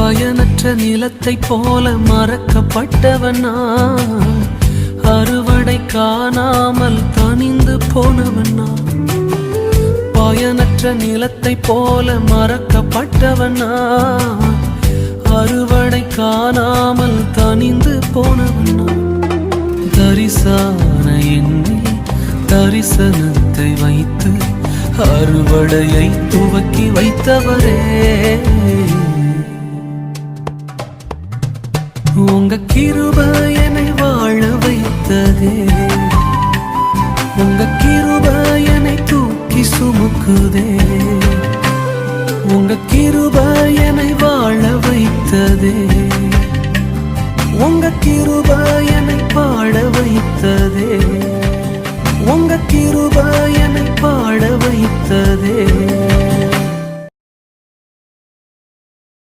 பயனற்ற நிலத்தை போல மறக்கப்பட்டவன் நான், அறுவடை காணாமல் தனிந்து போனவன் நான். பயனற்ற நிலத்தை போல மறக்கப்பட்டவன் நான், அறுவடை காணாமல் தனிந்து போனவன் நான். தரிசான எண்ணில் தரிசனத்தை வைத்து அறுவடையை துவக்கி வைத்தவரே,